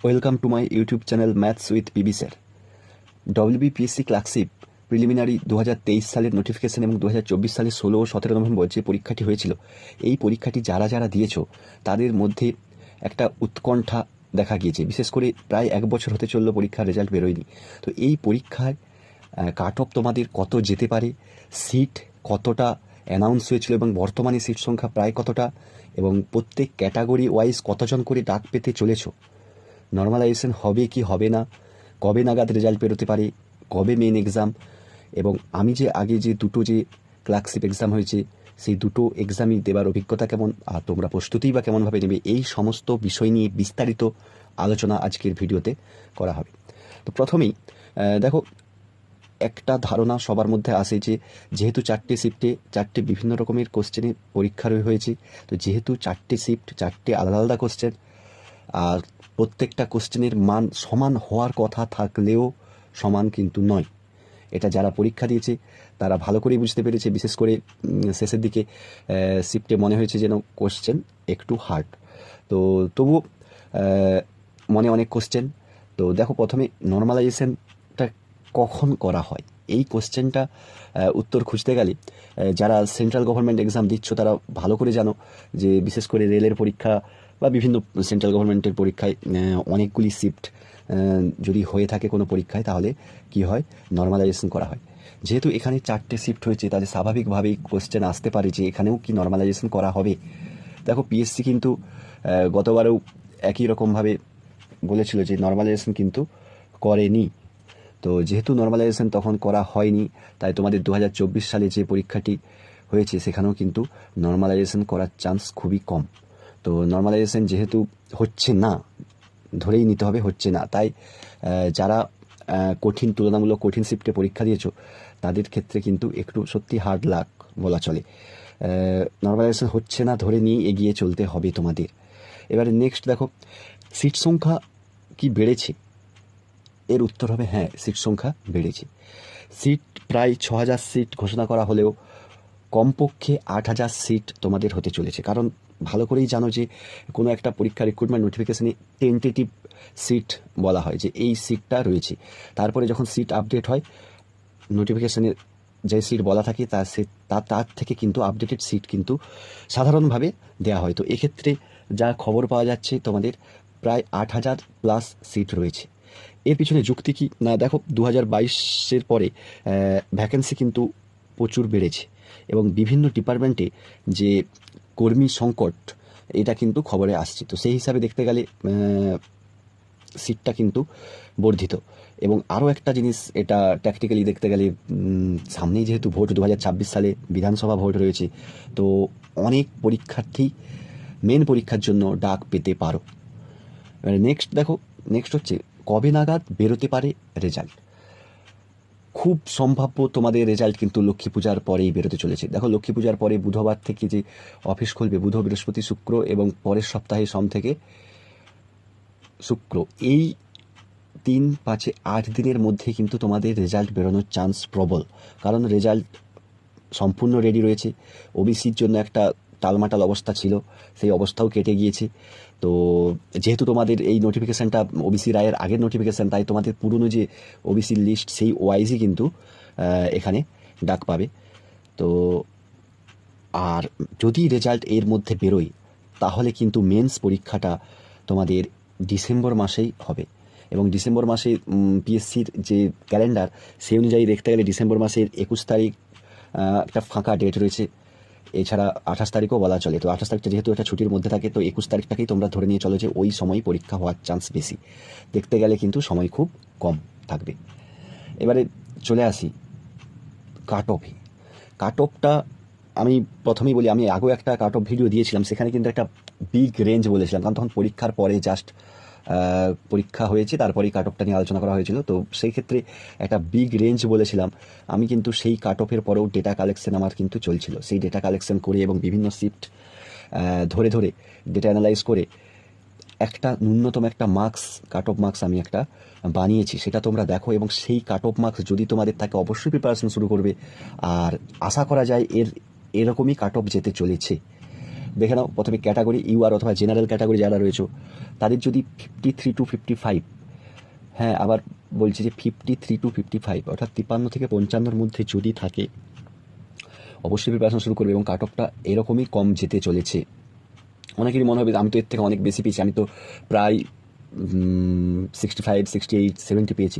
Welcome to my YouTube channel maths with PB sir. WBPSC clerkship preliminary 2023 সালের notification এবং 2024 সালের 16 ও 17 November যে পরীক্ষাটি হয়েছিল, এই পরীক্ষাটি যারা যারা দিয়েছো তাদের মধ্যে একটা উৎকণ্ঠা দেখা গিয়েছে। বিশেষ করে প্রায় 1 বছর হতে চললো পরীক্ষার রেজাল্ট বেরোয়নি। তো এই পরীক্ষায় কাট অফ তোমাদের কত যেতে পারে, সিট কতটা অ্যানাউন্স হয়েছিল এবং বর্তমানে সিট সংখ্যা প্রায় কতটা, এবং প্রত্যেক ক্যাটাগরি ওয়াইজ কতজন করে ডাক পেতে চলেছো, নর্মালাইজেশন হবে কি হবে না, কবে নাগাদ রেজাল্ট বেরোতে পারে, কবে মেন এক্সাম, এবং আমি যে আগে যে দুটো যে ক্লার্কশিপ এক্সাম হয়েছে সেই দুটো এক্সামই দেবার অভিজ্ঞতা কেমন, আর তোমরা প্রস্তুতিই বা কেমনভাবে নেবে, এই সমস্ত বিষয় নিয়ে বিস্তারিত আলোচনা আজকের ভিডিওতে করা হবে। তো প্রথমেই দেখো, একটা ধারণা সবার মধ্যে আসে যে যেহেতু 4টে শিফটে 4টে বিভিন্ন রকমের কোশ্চেনের পরীক্ষা হয়েছে, তো যেহেতু 4টে শিফট 4টে আলাদা আলাদা কোশ্চেন, আর প্রত্যেকটা কোশ্চেনের মান সমান হওয়ার কথা থাকলেও সমান কিন্তু নয়। এটা যারা পরীক্ষা দিয়েছে তারা ভালো করেই বুঝতে পেরেছে। বিশেষ করে শেষের দিকে শিফটে মনে হয়েছে যেন কোশ্চেন একটু হার্ড, তো তবুও মনে অনেক কোশ্চেন। তো দেখো, প্রথমে নর্মালাইজেশনটা কখন করা হয়, এই কোশ্চেনটা উত্তর খুঁজতে গেলে যারা সেন্ট্রাল গভর্নমেন্ট এক্সাম দিচ্ছ তারা ভালো করে জানো যে বিশেষ করে রেলের পরীক্ষা বা বিভিন্ন সেন্ট্রাল গভর্নমেন্টের পরীক্ষায় অনেকগুলি শিফট যদি হয়ে থাকে কোনো পরীক্ষায়, তাহলে কি হয়, নর্মালাইজেশন করা হয়। যেহেতু এখানে 4টে শিফট হয়েছে, তাহলে স্বাভাবিকভাবেই কোশ্চেন আসতে পারে যে এখানেও কি নর্মালাইজেশন করা হবে। দেখো, পিএসসি কিন্তু গতবারেও একই রকমভাবে বলেছিল যে নর্মালাইজেশন কিন্তু করেনি। তো যেহেতু নর্মালাইজেশন তখন করা হয়নি, তাই তোমাদের 2024 সালে যে পরীক্ষাটি হয়েছে সেখানেও কিন্তু নর্মালাইজেশন করার চান্স খুবই কম। তো নর্মালাইজেশন যেহেতু হচ্ছে না, ধরেই নিতে হবে হচ্ছে না, তাই যারা তুলনামূলক কঠিন শিফটে পরীক্ষা দিয়েছো তাদের ক্ষেত্রে কিন্তু একটু সত্যি হার্ড লাক বলা চলে। নর্মালাইজেশন হচ্ছে না ধরে নিয়ে এগিয়ে চলতে হবে তোমাদের। এবারে নেক্সট দেখো, সিট সংখ্যা কি বেড়েছে? এর উত্তর হবে হ্যাঁ, সিট সংখ্যা বেড়েছে। সিট প্রায় 6,000 সিট ঘোষণা করা হলেও কমপক্ষে 8,000 সিট তোমাদের হতে চলেছে। কারণ ভালো করেই জানো যে কোনো একটা পরীক্ষা রিক্রুটমেন্ট নোটিফিকেশনে টেন্টেটিভ সিট বলা হয় যে এই সিটটা রয়েছে, তারপরে যখন সিট আপডেট হয় নোটিফিকেশনের যে সিট বলা থাকে তার থেকে কিন্তু আপডেটেড সিট কিন্তু সাধারণভাবে দেওয়া হয়। তো এক্ষেত্রে যা খবর পাওয়া যাচ্ছে তোমাদের প্রায় 8,000 প্লাস সিট রয়েছে। এর পিছনে যুক্তি কি না, দেখো 2022-এর পরে ভ্যাকেন্সি কিন্তু প্রচুর বেড়েছে এবং বিভিন্ন ডিপার্টমেন্টে যে কর্মী সংকট, এটা কিন্তু খবরে আসছে। তো সেই হিসাবে দেখতে গেলে সিটটা কিন্তু বর্ধিত। এবং আরও একটা জিনিস, এটা ট্যাকটিক্যালি দেখতে গেলে সামনেই যেহেতু ভোট 2026 সালে বিধানসভা ভোট রয়েছে, তো অনেক পরীক্ষার্থী মেন পরীক্ষার জন্য ডাক পেতে পারো। এবারে নেক্সট হচ্ছে কবে নাগাদ বেরোতে পারে রেজাল্ট। খুব সম্ভাব্য তোমাদের রেজাল্ট কিন্তু লক্ষ্মী পূজার পরেই বেরোতে চলেছে। দেখো, লক্ষ্মী পূজার পরে বুধবার থেকে যে অফিস খুলবে, বুধ বৃহস্পতি শুক্র এবং পরের সপ্তাহে সোম থেকে শুক্র, এই 3, 5, 8 দিনের মধ্যে কিন্তু তোমাদের রেজাল্ট বেরোনোর চান্স প্রবল। কারণ রেজাল্ট সম্পূর্ণ রেডি রয়েছে। ওবিসির জন্য একটা টালমাটাল অবস্থা ছিল, সেই অবস্থাও কেটে গিয়েছে। তো যেহেতু তোমাদের এই নোটিফিকেশানটা ওবিসি রায়ের আগের নোটিফিকেশান, তাই তোমাদের পুরনো যে ওবিসির লিস্ট সেই ওয়াইজই কিন্তু এখানে ডাক পাবে। তো আর যদি রেজাল্ট এর মধ্যে বেরোয় তাহলে কিন্তু মেন্স পরীক্ষাটা তোমাদের ডিসেম্বর মাসেই হবে। এবং ডিসেম্বর মাসে পিএসসির যে ক্যালেন্ডার সেই অনুযায়ী দেখতে গেলে ডিসেম্বর মাসের 21 তারিখ একটা ফাঁকা ডেট রয়েছে। এছাড়া 28 তারিখও বলা চলে। তো 28 তারিখটা যেহেতু একটা ছুটির মধ্যে থাকে, তো 21 তারিখটাকেই তোমরা ধরে নিয়ে চলো যে ওই সময় পরীক্ষা হওয়ার চান্স বেশি। দেখতে গেলে কিন্তু সময় খুব কম থাকবে। এবারে চলে আসি কাট অফে। কাট অফটা আমি প্রথমেই বলি, আমি আগেও একটা কাট অফ ভিডিও দিয়েছিলাম, সেখানে কিন্তু একটা বিগ রেঞ্জ বলেছিলাম, কারণ তখন পরীক্ষার পরে জাস্ট পরীক্ষা হয়েছে, তারপরেই কাট অফটা নিয়ে আলোচনা করা হয়েছিল। তো সেই ক্ষেত্রে একটা বিগ রেঞ্জ বলেছিলাম। আমি কিন্তু সেই কাট অফের পরেও ডেটা কালেকশন আমার কিন্তু চলছিল। সেই ডেটা কালেকশন করে এবং বিভিন্ন শিফট ধরে ধরে ডেটা অ্যানালাইজ করে একটা ন্যূনতম একটা মার্কস, কাট অফ মার্কস আমি একটা বানিয়েছি, সেটা তোমরা দেখো। এবং সেই কাট অফ মার্কস যদি তোমাদের থাকে অবশ্যই প্রিপারেশন শুরু করবে। আর আশা করা যায় এরকমই কাট অফ যেতে চলেছে। দেখে নাও প্রথমে ক্যাটাগরি ইউআর অথবা জেনারেল ক্যাটাগরি যারা রয়েছে তাদের যদি 53 to 55, হ্যাঁ আবার বলছি যে 53 to 55 অর্থাৎ 53 থেকে 55-র মধ্যে যদি থাকে অবশ্যই প্রিপারেশন শুরু করবে এবং কাট অফটা এরকমই কম যেতে চলেছে। অনেকেরই মনে হবে আমি তো এর থেকে অনেক বেশি পেয়েছি, আমি তো প্রায় 65, 68, 70 পেয়েছি।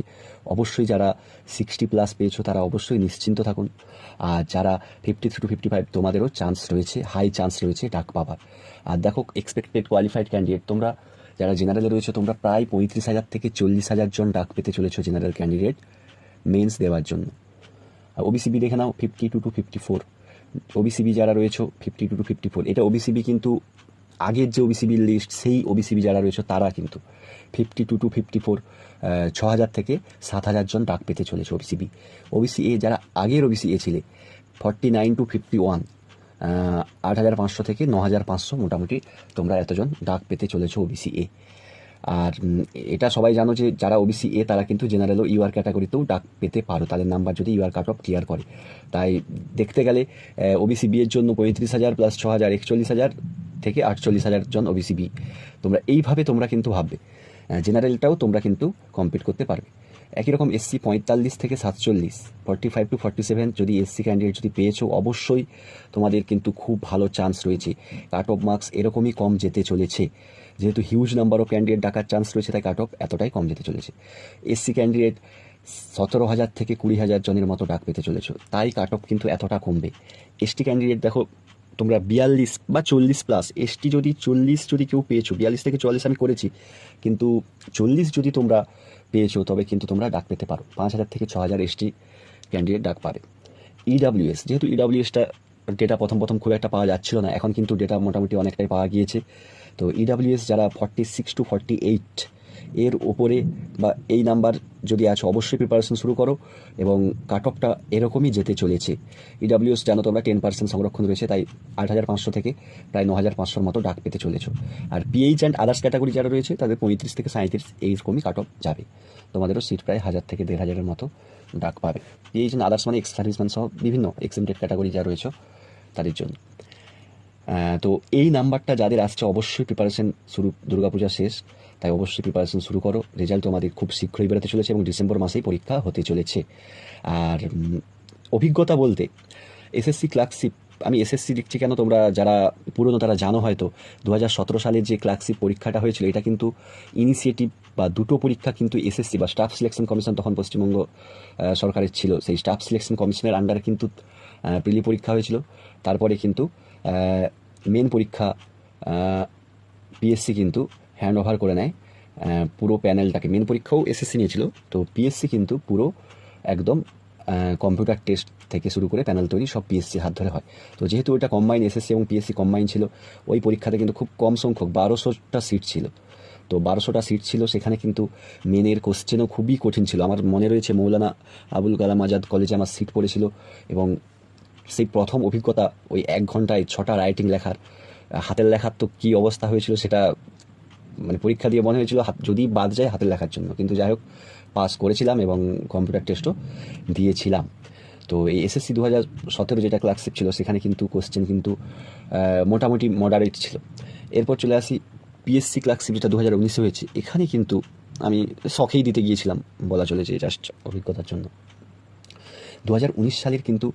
অবশ্যই যারা 60+ পেয়েছো তারা অবশ্যই নিশ্চিন্ত থাকুন। আর যারা 53 to 55 তোমাদেরও চান্স রয়েছে, হাই চান্স রয়েছে ডাক পাবার। আর দেখো এক্সপেক্টেড কোয়ালিফাইড ক্যান্ডিডেট তোমরা যারা জেনারেলে রয়েছে তোমরা প্রায় 35,000 থেকে 40,000 জন ডাক পেতে চলেছো জেনারেল ক্যান্ডিডেট মেন্স দেওয়ার জন্য। আর ওবিসিবি দেখে নাও 52 to 54, ওবিসিবি যারা রয়েছে 52 to 54, এটা ওবিসিবি কিন্তু আগের যে ওবিসিবির লিস্ট সেই ওবিসিবি যারা রয়েছে তারা কিন্তু 52 to 54, 6,000 থেকে 7,000 জন ডাক পেতে চলেছে ওবিসিবি। ওবিসি এ যারা আগের ওবিসি এ ছিলে 49 to 51, 8,500 থেকে 9,500 মোটামুটি তোমরা এতজন ডাক পেতে চলেছো ওবিসি এ। আর এটা সবাই জানো যে যারা ওবিসি এ তারা কিন্তু জেনারেল ও ইউআর ক্যাটাগরিতেও ডাক পেতে পারো তাদের নাম্বার যদি ইউআর কাট অফ ক্লিয়ার করে। তাই দেখতে গেলে ওবিসি বি এর জন্য 35,000 + 6,000 41,000 থেকে 48,000 জন ওবিসি বি। তোমরা এইভাবে তোমরা কিন্তু ভাববে জেনারেলটাও তোমরা কিন্তু কমপ্লিট করতে পারবে। একই রকম এসসি 45 থেকে 47, 45 to 47 যদি এসসি ক্যান্ডিডেট যদি পেয়েছো অবশ্যই তোমাদের কিন্তু খুব ভালো চান্স রয়েছে। কাট অফ মার্কস এরকমই কম যেতে চলেছে, যেহেতু হিউজ নাম্বার অফ ক্যান্ডিডেট ডাকার চান্স রয়েছে তাই কাট অফ এতটাই কম যেতে চলেছে। এসসি ক্যান্ডিডেট 17,000 থেকে 20,000 জনের মতো ডাক পেতে চলেছো, তাই কাট অফ কিন্তু এতটা কমবে। এসটি ক্যান্ডিডেট দেখো তোমরা 42 বা 40+, এসটি যদি 40 যদি কেউ পেয়েছো, 42 থেকে 44 আমি করেছি, কিন্তু 40 যদি তোমরা পেয়েছো তবে কিন্তু তোমরা ডাক পেতে পারো। 5,000 থেকে 6,000 এসটি ক্যান্ডিডেট ডাক পাবে। ইডাব্লিউএস, যেহেতু ইডাব্লিউএসটা ডেটা প্রথম খুব একটা পাওয়া যাচ্ছিল না, এখন কিন্তু ডেটা মোটামুটি অনেকটাই পাওয়া গিয়েছে। তো ইডাব্লিউএস যারা 46 to 48 এর ওপরে বা এই নাম্বার যদি আছো অবশ্যই প্রিপারেশন শুরু করো এবং কাট অফটা এরকমই যেতে চলেছে। ইডাব্লিউএস জানো তোমরা 10% সংরক্ষণ রয়েছে, তাই 8,500 থেকে প্রায় 9,500-র মতো ডাক পেতে চলেছো। আর পিএইচ অ্যান্ড আদার্স ক্যাটাগরি যারা রয়েছে তাদের 35 থেকে 37 এইরকমই কাট অফ যাবে। তোমাদেরও সিট প্রায় 1,000 থেকে 1,500-এর মতো ডাক পাবে। পিএইচ অ্যান্ড আদার্স মানে এক্স সার্ভিসম্যান সহ বিভিন্ন এক্সেমটেড ক্যাটাগরি যা রয়েছে তাদের জন্য। তো এই নাম্বারটা যাদের আসছে অবশ্যই প্রিপারেশন শুরু, দুর্গাপূজা শেষ তাই অবশ্যই প্রিপারেশন শুরু করো। রেজাল্ট তোমাদের খুব শীঘ্রই বেরোতে চলেছে এবং ডিসেম্বর মাসেই পরীক্ষা হতে চলেছে। আর অভিজ্ঞতা বলতে এসএসসি ক্লার্কশিপ, আমি এসএসসি লিখছি কেন তোমরা যারা পুরনো তারা জানো হয়তো 2017 সালে যে ক্লার্কশিপ পরীক্ষাটা হয়েছিল এটা কিন্তু ইনিশিয়েটিভ বা দুটো পরীক্ষা কিন্তু এসএসসি বা স্টাফ সিলেকশন কমিশন তখন পশ্চিমবঙ্গ সরকারের ছিল, সেই স্টাফ সিলেকশন কমিশনের আন্ডারে কিন্তু প্রিলি পরীক্ষা হয়েছিল। তারপরে কিন্তু মেন পরীক্ষা পিএসসি কিন্তু হ্যান্ড ওভার করে নেয় পুরো প্যানেলটাকে। মেন পরীক্ষাও এসএসসি নিয়েছিল, তো পিএসসি কিন্তু পুরো একদম কম্পিউটার টেস্ট থেকে শুরু করে প্যানেল তৈরি সব পিএসসির হাত ধরে হয়। তো যেহেতু ওইটা কম্বাইন এসএসসি এবং পিএসসি কম্বাইন ছিল, ওই পরীক্ষাতে কিন্তু খুব কম সংখ্যক 1200টা সিট ছিল। তো 1200টা সিট ছিল, সেখানে কিন্তু মেনের কোশ্চেনও খুবই কঠিন ছিল। আমার মনে রয়েছে মৌলানা আবুল কালাম আজাদ কলেজে আমার সিট পড়েছিল এবং সেই প্রথম অভিজ্ঞতা ওই 1 ঘন্টায় 6টা রাইটিং লেখার, হাতের লেখার তো কী অবস্থা হয়েছিল সেটা মানে পরীক্ষা দিয়ে মনে হয়েছিল যদি বাদ যায় হাতের লেখার জন্য, কিন্তু যাই হোক পাস করেছিলাম এবং কম্পিউটার টেস্টও দিয়েছিলাম। তো এই এসএসসি 2017 যেটা ক্লার্কশিপ ছিল সেখানে কিন্তু কোশ্চেন কিন্তু মোটামুটি মডারেট ছিল। এরপর চলে আসি পিএসসি ক্লার্কশিপ যেটা 2019-এ হয়েছে, এখানে কিন্তু আমি শখেই দিতে গিয়েছিলাম বলা চলে যে জাস্ট অভিজ্ঞতার জন্য। 2019 সালের কিন্তু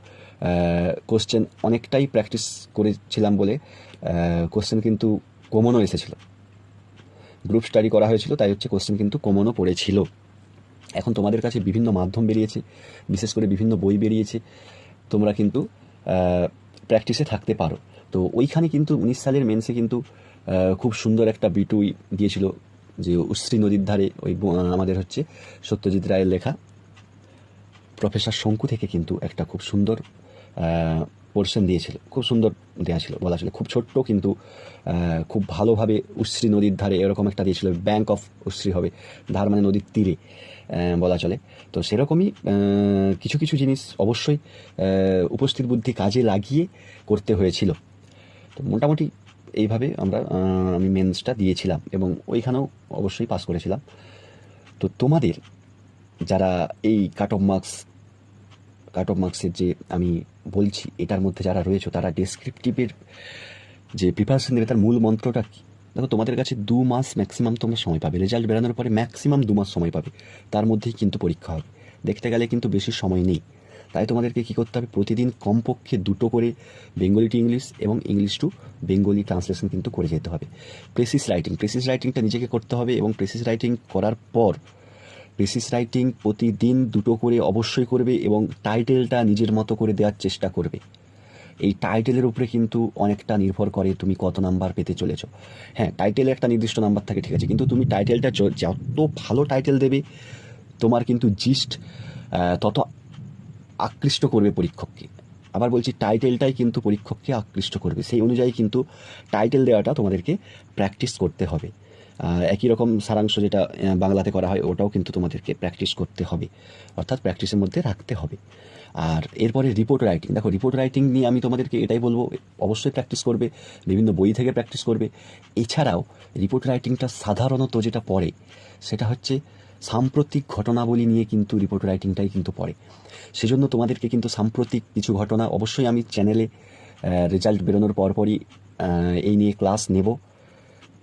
কোশ্চেন অনেকটাই প্র্যাকটিস করেছিলাম বলে কোশ্চেন কিন্তু কমনও এসেছিল। গ্রুপ স্টাডি করা হয়েছিল তাই হচ্ছে কোশ্চেন কিন্তু কমনও পড়েছিল। এখন তোমাদের কাছে বিভিন্ন মাধ্যম বেরিয়েছে, বিশেষ করে বিভিন্ন বই বেরিয়েছে, তোমরা কিন্তু প্র্যাকটিসে থাকতে পারো। তো ওইখানে কিন্তু 19 সালের মেন্সে কিন্তু খুব সুন্দর একটা বিটুই দিয়েছিল যে উশ্রী নদীর ধারে ওই আমাদের হচ্ছে সত্যজিৎ রায়ের লেখা প্রফেসর শঙ্কু থেকে কিন্তু একটা খুব সুন্দর পোর্শন দিয়েছিল, খুব সুন্দর দেওয়া ছিল বলা ছিল, খুব ছোট্ট কিন্তু খুব ভালোভাবে উশ্রী নদীর ধারে এরকম একটা দিয়েছিল, ব্যাঙ্ক অফ উশ্রী হবে, ধার মানে নদীর তীরে বলা চলে। তো সেরকমই কিছু কিছু জিনিস অবশ্যই উপস্থিত বুদ্ধি কাজে লাগিয়ে করতে হয়েছিল। তো মোটামুটি এইভাবে আমি মেন্সটা দিয়েছিলাম এবং ওইখানেও অবশ্যই পাস করেছিলাম। তো তোমাদের যারা এই কাট অফ মার্কসের যে আমি বলছি এটার মধ্যে যারা রয়েছে তারা ডেসক্রিপটিভের যে প্রিপারেশন নেবে তার মূল মন্ত্রটা কী। দেখো তোমাদের কাছে 2 মাস ম্যাক্সিমাম তোমরা সময় পাবে, রেজাল্ট বেরানোর পরে ম্যাক্সিমাম 2 মাস সময় পাবে, তার মধ্যেই কিন্তু পরীক্ষা হবে। দেখতে গেলে কিন্তু বেশি সময় নেই। তাই তোমাদেরকে কী করতে হবে, প্রতিদিন কমপক্ষে 2টো করে বেঙ্গলি টু ইংলিশ এবং ইংলিশ টু বেঙ্গলি ট্রান্সলেশন কিন্তু করে যেতে হবে। প্রেসিস রাইটিংটা নিজেকে করতে হবে, এবং প্রেসিস রাইটিং করার পর প্রেসিস রাইটিং প্রতিদিন 2টো করে অবশ্যই করবে, এবং টাইটেলটা নিজের মতো করে দেওয়ার চেষ্টা করবে। এই টাইটেলের উপরে কিন্তু অনেকটা নির্ভর করে তুমি কত নাম্বার পেতে চলেছো। হ্যাঁ, টাইটেলে একটা নির্দিষ্ট নাম্বার থাকে, ঠিক আছে, কিন্তু তুমি টাইটেলটা যত ভালো টাইটেল দেবে তোমার কিন্তু জিস্ট তত আকৃষ্ট করবে পরীক্ষককে। আবার বলছি, টাইটেলটাই কিন্তু পরীক্ষককে আকৃষ্ট করবে, সেই অনুযায়ী কিন্তু টাইটেল দেওয়াটা তোমাদেরকে প্র্যাকটিস করতে হবে। একই রকম সারাংশ যেটা বাংলাতে করা হয় ওটাও কিন্তু তোমাদেরকে প্র্যাকটিস করতে হবে, অর্থাৎ প্র্যাকটিসের মধ্যে রাখতে হবে। আর এরপরে রিপোর্ট রাইটিং। দেখো, রিপোর্ট রাইটিং নিয়ে আমি তোমাদেরকে এটাই বলবো, অবশ্যই প্র্যাকটিস করবে, বিভিন্ন বই থেকে প্র্যাকটিস করবে। এছাড়াও রিপোর্ট রাইটিংটা সাধারণত যেটা পড়ে সেটা হচ্ছে সাম্প্রতিক ঘটনাবলী নিয়ে কিন্তু রিপোর্ট রাইটিংটাই কিন্তু পড়ে। সেজন্য তোমাদেরকে কিন্তু সাম্প্রতিক কিছু ঘটনা অবশ্যই আমি চ্যানেলে রেজাল্ট বেরোনোর পরপরই এই নিয়ে ক্লাস নেব।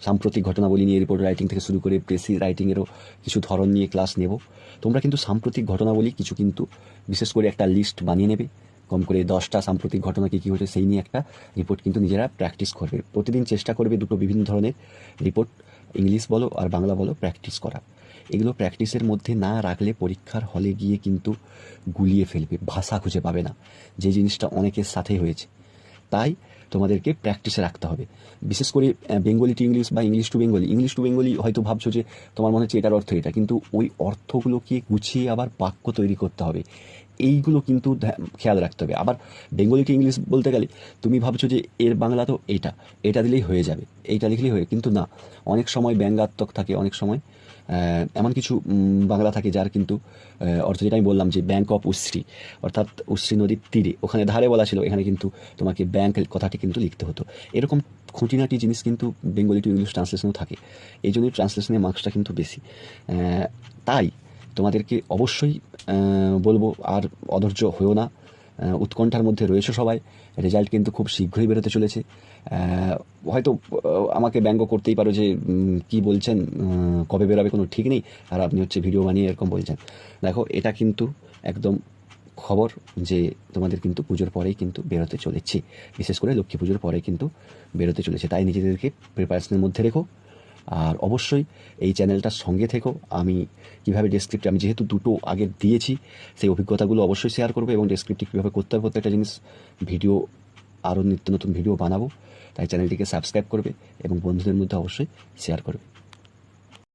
সাম্প্রতিক ঘটনাবলী নিয়ে রিপোর্ট রাইটিং থেকে শুরু করে প্রেসি রাইটিংয়েরও কিছু ধরন নিয়ে ক্লাস নেব। তোমরা কিন্তু সাম্প্রতিক ঘটনাবলী কিছু কিন্তু বিশেষ করে একটা লিস্ট বানিয়ে নেবে, কম করে 10টা সাম্প্রতিক ঘটনা কী কী হয়েছে সেই নিয়ে একটা রিপোর্ট কিন্তু নিজেরা প্র্যাকটিস করবে। প্রতিদিন চেষ্টা করবে 2টো বিভিন্ন ধরনের রিপোর্ট, ইংলিশ বলো আর বাংলা বলো, প্র্যাকটিস করা। এগুলো প্র্যাকটিসের মধ্যে না রাখলে পরীক্ষার হলে গিয়ে কিন্তু গুলিয়ে ফেলবে, ভাষা খুঁজে পাবে না, যে জিনিসটা অনেকের সাথেই হয়েছে। তাই তোমাদেরকে প্র্যাকটিসে রাখতে হবে। বিশেষ করে বেঙ্গলি টু ইংলিশ বা ইংলিশ টু বেঙ্গলি হয়তো ভাবছো যে তোমার মনে হচ্ছে এটার অর্থ এটা, কিন্তু ওই অর্থগুলোকে গুছিয়ে আবার বাক্য তৈরি করতে হবে, এইগুলো কিন্তু খেয়াল রাখতে হবে। আবার বেঙ্গলি টু ইংলিশ বলতে গেলে তুমি ভাবছো যে এর বাংলা তো এটা দিলেই হয়ে যাবে, এইটা লিখলেই হয়ে, কিন্তু না, অনেক সময় ব্যঙ্গাত্মক থাকে, অনেক সময় এমন কিছু বাংলা থাকে যার কিন্তু অর্থ যেটা আমি বললাম যে ব্যাংক অফ উশ্রী, অর্থাৎ উশ্রী নদীর তীরে, ওখানে ধারে বলা ছিল, এখানে কিন্তু তোমাকে ব্যাংক কথাটি কিন্তু লিখতে হতো। এরকম খুঁটিনাটি জিনিস কিন্তু বেঙ্গলি টু ইংলিশ ট্রান্সলেশনেও থাকে, এই জন্যই ট্রান্সলেশনের মার্কসটা কিন্তু বেশি। তাই তোমাদেরকে অবশ্যই বলবো, আর অধৈর্য হয়েও না, উৎকণ্ঠার মধ্যে রয়েছে সবাই। রেজাল্ট কিন্তু খুব শীঘ্রই বেরোতে চলেছে। হয়তো আমাকে ব্যঙ্গ করতেই পারো যে কি বলছেন, কবে বেরোবে কোনো ঠিক নেই, আর আপনি হচ্ছে ভিডিও বানিয়ে এরকম বলছেন। দেখো, এটা কিন্তু একদম খবর যে তোমাদের কিন্তু পুজোর পরেই কিন্তু বেরোতে চলেছে, বিশেষ করে লক্ষ্মী পুজোর পরে কিন্তু বেরোতে চলেছে। তাই নিজেদেরকে প্রিপারেশনের মধ্যে রেখো, আর অবশ্যই এই চ্যানেলটার সঙ্গে থেকো। আমি কীভাবে ডেসক্রিপ্টে, আমি যেহেতু 2টো আগে দিয়েছি, সেই অভিজ্ঞতাগুলো অবশ্যই শেয়ার করবো, এবং ডেসক্রিপ্টে কীভাবে করতে হবে প্রত্যেকটা জিনিস ভিডিও, আরও নিত্য নতুন ভিডিও বানাবো। তাই চ্যানেলটিকে সাবস্ক্রাইব করবে এবং বন্ধুদের মধ্যে অবশ্যই শেয়ার করবে।